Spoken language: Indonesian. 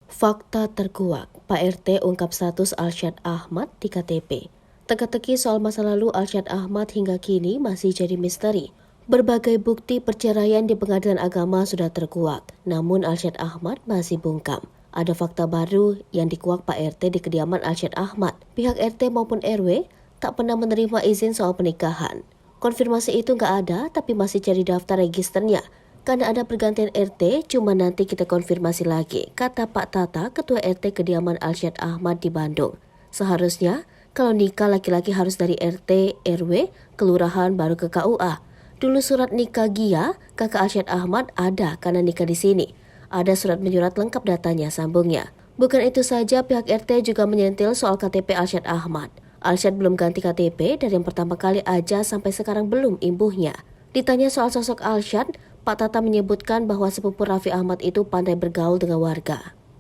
Fakta terkuak, Pak RT ungkap status Arsyad Ahmad di KTP. Teka-teki soal masa lalu Arsyad Ahmad hingga kini masih jadi misteri. Berbagai bukti perceraian di pengadilan agama sudah terkuak, namun Arsyad Ahmad masih bungkam. Ada fakta baru yang dikuak Pak RT di kediaman Arsyad Ahmad. Pihak RT maupun RW tak pernah menerima izin soal pernikahan. Konfirmasi itu nggak ada, tapi masih cari daftar registernya. Karena ada pergantian RT, cuma nanti kita konfirmasi lagi, kata Pak Tata, Ketua RT kediaman Arsyad Ahmad di Bandung. Seharusnya, kalau nikah laki-laki harus dari RT, RW, kelurahan baru ke KUA. Dulu surat nikah Gia, kakak Arsyad Ahmad ada karena nikah di sini. Ada surat menyurat lengkap datanya, sambungnya. Bukan itu saja, pihak RT juga menyentil soal KTP Arsyad Ahmad. Arsyad belum ganti KTP dari yang pertama kali aja sampai sekarang belum imbuhnya. Ditanya soal sosok Arsyad, Pak Tata menyebutkan bahwa sepupu Raffi Ahmad itu pandai bergaul dengan warga.